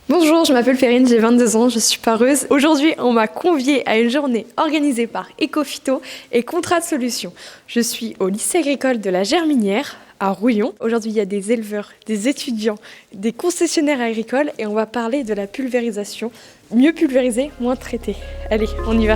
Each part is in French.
Bonjour, je m'appelle Perrine, j'ai 22 ans, je suis pareuse. Aujourd'hui, on m'a conviée à une journée organisée par Ecophyto et Contrat de Solutions. Je suis au lycée agricole de la Germinière à Rouillon. Aujourd'hui, il y a des éleveurs, des étudiants, des concessionnaires agricoles et on va parler de la pulvérisation. Mieux pulvériser, moins traiter. Allez, on y va.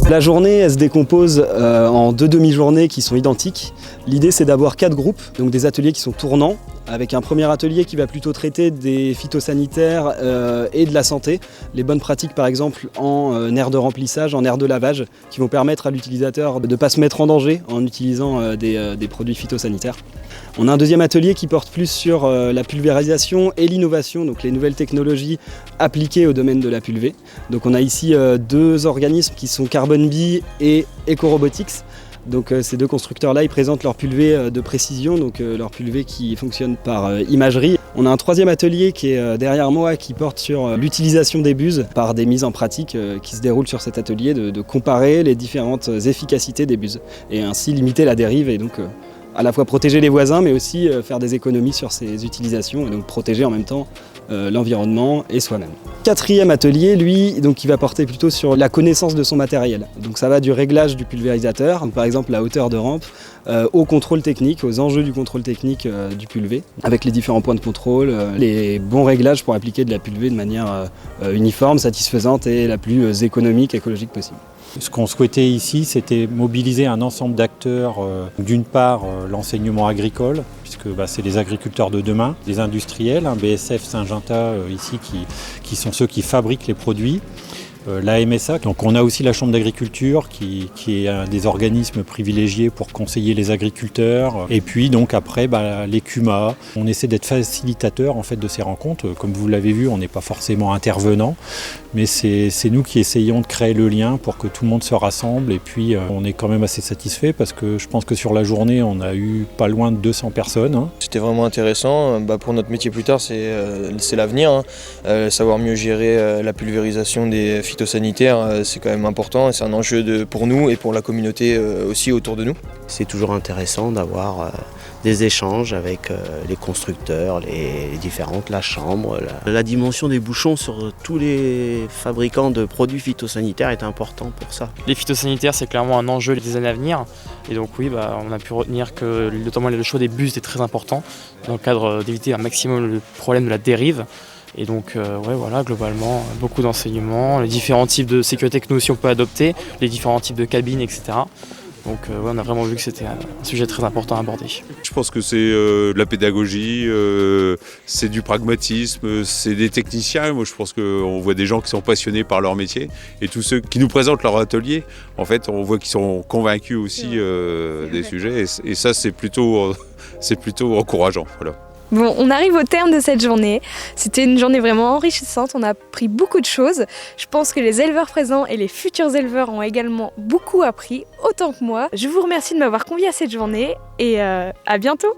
La journée, elle se décompose en deux demi-journées qui sont identiques. L'idée, c'est d'avoir 4 groupes, donc des ateliers qui sont tournants, avec un premier atelier qui va plutôt traiter des phytosanitaires et de la santé. Les bonnes pratiques, par exemple, en aire de remplissage, en aire de lavage, qui vont permettre à l'utilisateur de ne pas se mettre en danger en utilisant des produits phytosanitaires. On a un deuxième atelier qui porte plus sur la pulvérisation et l'innovation, donc les nouvelles technologies appliquées au domaine de la pulvée. Donc on a ici 2 organismes qui sont Carbon Bee et Ecorobotics. Donc ces 2 constructeurs-là, ils présentent leur pulvée de précision, donc leur pulvée qui fonctionne par imagerie. On a un troisième atelier qui est derrière moi qui porte sur l'utilisation des buses par des mises en pratique qui se déroulent sur cet atelier, de comparer les différentes efficacités des buses et ainsi limiter la dérive et donc à la fois protéger les voisins mais aussi faire des économies sur ces utilisations et donc protéger en même temps l'environnement et soi-même. Quatrième atelier, lui, donc, il va porter plutôt sur la connaissance de son matériel. Donc ça va du réglage du pulvérisateur, par exemple la hauteur de rampe, au contrôle technique, aux enjeux du contrôle technique du pulvé, avec les différents points de contrôle, les bons réglages pour appliquer de la pulvée de manière uniforme, satisfaisante et la plus économique et écologique possible. Ce qu'on souhaitait ici, c'était mobiliser un ensemble d'acteurs, d'une part l'enseignement agricole, puisque c'est les agriculteurs de demain, les industriels, BSF Syngenta ici qui sont ceux qui fabriquent les produits, la MSA, donc on a aussi la Chambre d'agriculture qui est un des organismes privilégiés pour conseiller les agriculteurs, et puis donc après les CUMA. On essaie d'être facilitateur en fait de ces rencontres, comme vous l'avez vu, on n'est pas forcément intervenant, mais c'est nous qui essayons de créer le lien pour que tout le monde se rassemble, et puis on est quand même assez satisfait parce que je pense que sur la journée on a eu pas loin de 200 personnes. C'était vraiment intéressant, pour notre métier plus tard c'est l'avenir, savoir mieux gérer la pulvérisation des phytosanitaires, c'est quand même important et c'est un enjeu pour nous et pour la communauté aussi autour de nous. C'est toujours intéressant d'avoir des échanges avec les constructeurs, les différentes, la chambre. La dimension des bouchons sur tous les fabricants de produits phytosanitaires est important pour ça. Les phytosanitaires, c'est clairement un enjeu des années à venir. Et donc oui, on a pu retenir que notamment le choix des bus était très important dans le cadre d'éviter un maximum le problème de la dérive. Et donc globalement, beaucoup d'enseignements, les différents types de sécurité que nous aussi on peut adopter, les différents types de cabines, etc. Donc on a vraiment vu que c'était un sujet très important à aborder. Je pense que c'est de la pédagogie, c'est du pragmatisme, c'est des techniciens. Moi je pense qu'on voit des gens qui sont passionnés par leur métier et tous ceux qui nous présentent leur atelier, en fait on voit qu'ils sont convaincus aussi des sujets et ça c'est plutôt encourageant. Voilà. Bon, on arrive au terme de cette journée. C'était une journée vraiment enrichissante, on a appris beaucoup de choses. Je pense que les éleveurs présents et les futurs éleveurs ont également beaucoup appris, autant que moi. Je vous remercie de m'avoir conviée à cette journée et à bientôt.